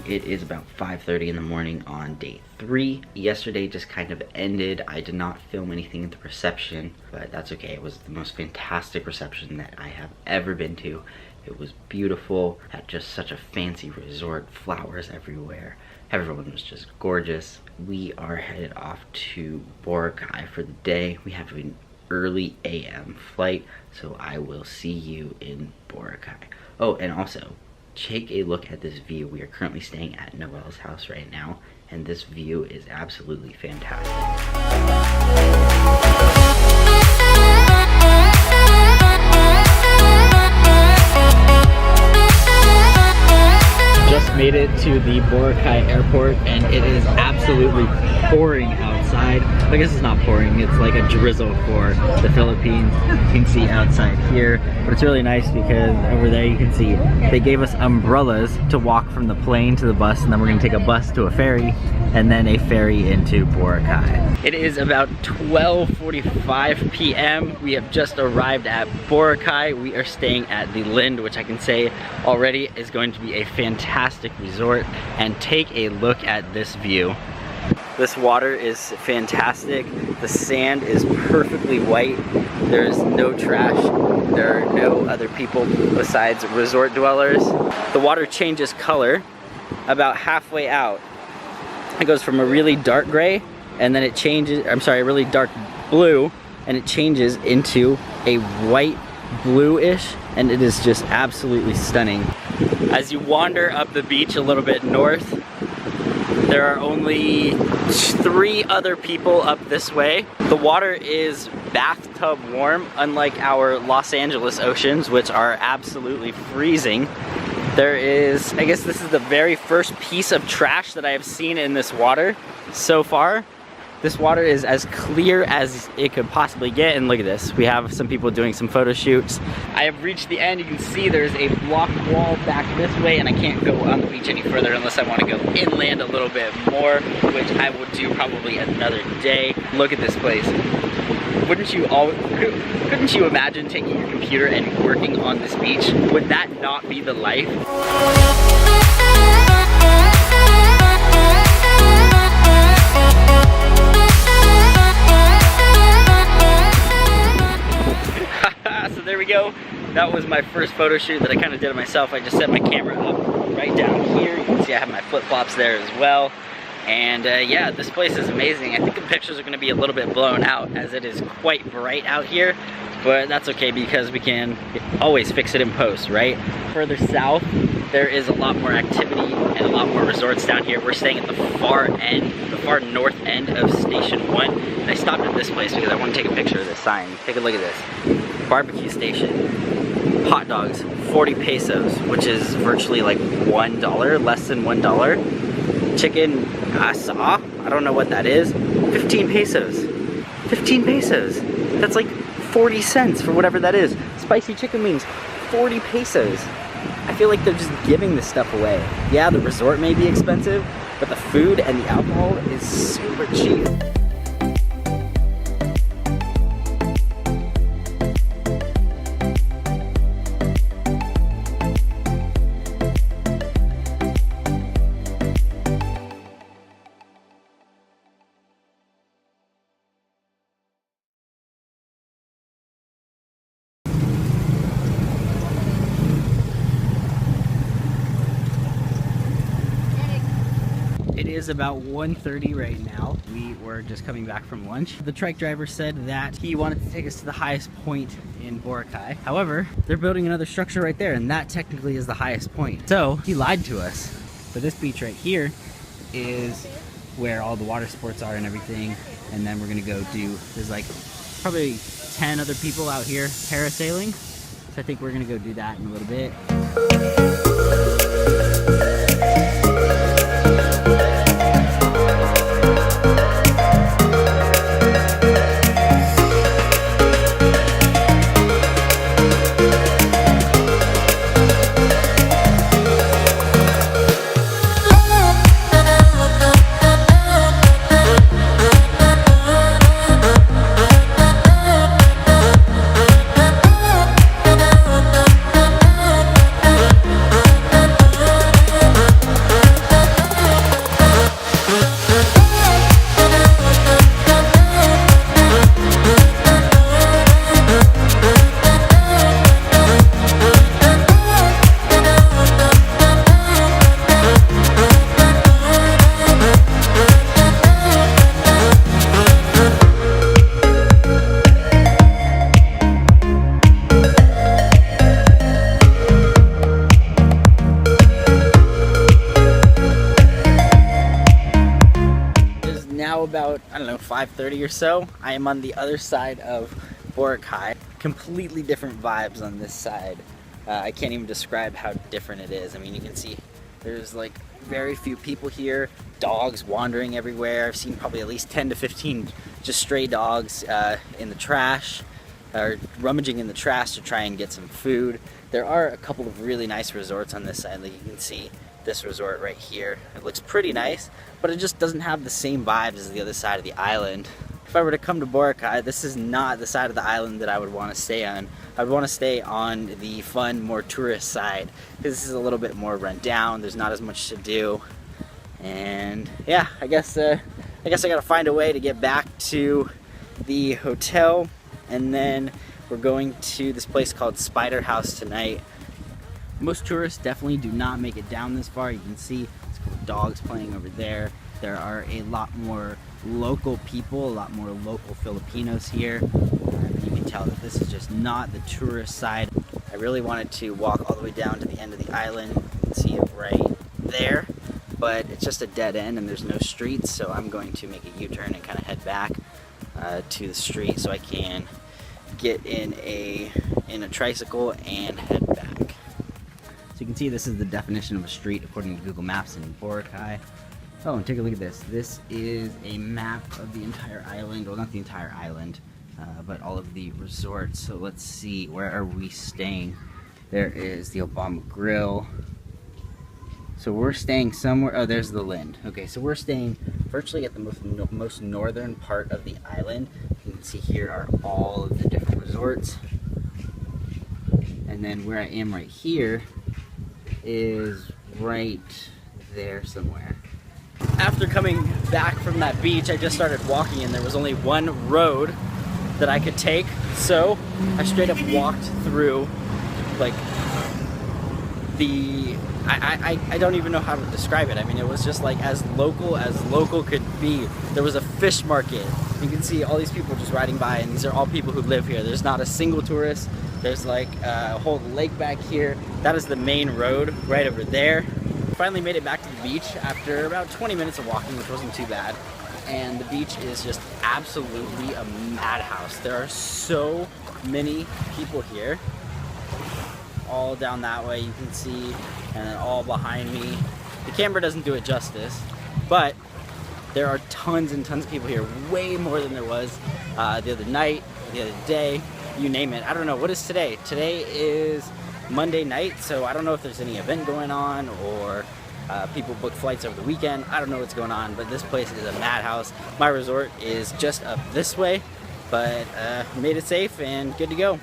morning. It is about 5:30 in the morning on day 3. Yesterday just kind of ended. I did not film anything at the reception, but that's okay. It was the most fantastic reception that I have ever been to. It was beautiful, had just such a fancy resort, flowers everywhere. Everyone was just gorgeous. We are headed off to Boracay for the day. We have an early AM flight, so I will see you in Boracay. Oh, and also, take a look at this view. We are currently staying at Noelle's house right now, and this view is absolutely fantastic. Just made it to the Boracay airport, and it is absolutely pouring outside. I guess it's not pouring, it's like a drizzle for the Philippines. You can see outside here, but it's really nice because over there you can see they gave us umbrellas to walk from the plane to the bus, and then we're gonna take a bus to a ferry, and then a ferry into Boracay. It is about 12:45 p.m. We have just arrived at Boracay. We are staying at the Lind, which I can say already is going to be a fantastic resort. And take a look at this view. This water is fantastic. The sand is perfectly white. There is no trash. There are no other people besides resort dwellers. The water changes color about halfway out. It goes from a really dark gray, and then it changes, I'm sorry, a really dark blue, and it changes into a white bluish, and it is just absolutely stunning. As you wander up the beach a little bit north, there are only 3 other people up this way. The water is bathtub warm, unlike our Los Angeles oceans, which are absolutely freezing. There is, I guess this is the very first piece of trash that I have seen in this water so far. This water is as clear as it could possibly get, and look at this. We have some people doing some photo shoots. I have reached the end. You can see there's a block wall back this way, and I can't go on the beach any further unless I want to go inland a little bit more, which I will do probably another day. Look at this place. Couldn't you imagine taking your computer and working on this beach? Would that not be the life? So there we go. That was my first photo shoot that I kind of did it myself. I just set my camera up right down here. You can see I have my flip-flops there as well. And yeah, this place is amazing. I think the pictures are going to be a little bit blown out as it is quite bright out here, but that's okay because we can always fix it in post, right? Further south, there is a lot more activity and a lot more resorts down here. We're staying at the far end, the far north end of Station 1. And I stopped at this place because I want to take a picture of this sign. Take a look at this. Barbecue station. Hot dogs, 40 pesos, which is virtually like $1, less than $1. Chicken asa, I don't know what that is, 15 pesos. 15 pesos. That's like 40 cents for whatever that is. Spicy chicken wings, 40 pesos. I feel like they're just giving this stuff away. Yeah, the resort may be expensive, but the food and the alcohol is super cheap. It is about 1:30 right now. We were just coming back from lunch. The trike driver said that he wanted to take us to the highest point in Boracay. However, they're building another structure right there, and that technically is the highest point. So he lied to us. But this beach right here is where all the water sports are and everything. And then we're gonna go do, there's like probably 10 other people out here parasailing. So I think we're gonna go do that in a little bit. 5:30 or so. I am on the other side of Boracay. Completely different vibes on this side. I can't even describe how different it is. I mean, you can see there's like very few people here, dogs wandering everywhere. I've seen probably at least 10 to 15 just stray dogs in the trash, or rummaging in the trash to try and get some food. There are a couple of really nice resorts on this side. Like you can see this resort right here. It looks pretty nice, but it just doesn't have the same vibes as the other side of the island. If I were to come to Boracay, this is not the side of the island that I would want to stay on. I would want to stay on the fun, more tourist side, because this is a little bit more run down. There's not as much to do, and yeah, I guess I gotta find a way to get back to the hotel, and then we're going to this place called Spider House tonight. Most tourists definitely do not make it down this far. You can see it's cool dogs playing over there. There are a lot more local people, a lot more local Filipinos here. You can tell that this is just not the tourist side. I really wanted to walk all the way down to the end of the island. You can see it right there, but it's just a dead end and there's no streets, so I'm going to make a U-turn and kind of head back to the street so I can get in a tricycle and head back. So you can see this is the definition of a street according to Google Maps in Boracay. Oh, and take a look at this. This is a map of the entire island. Well, not the entire island, but all of the resorts. So let's see, where are we staying? There is the Obama Grill. So we're staying somewhere, oh, there's the Lind. Okay, so we're staying virtually at the most northern part of the island. You can see here are all of the different resorts. And then where I am right here is right there somewhere. After coming back from that beach, I just started walking and there was only one road that I could take. So I straight up walked through like I don't even know how to describe it. I mean, it was just like as local could be. There was a fish market. You can see all these people just riding by, and these are all people who live here. There's not a single tourist. There's like a whole lake back here. That is the main road right over there. Finally made it back to the beach after about 20 minutes of walking, which wasn't too bad. And the beach is just absolutely a madhouse. There are so many people here. All down that way you can see, and then all behind me. The camera doesn't do it justice, but there are tons and tons of people here, way more than there was the other night, the other day, you name it. I don't know, what is today? Today is Monday night, so I don't know if there's any event going on or people book flights over the weekend. I don't know what's going on, but this place is a madhouse. My resort is just up this way, but made it safe and good to go.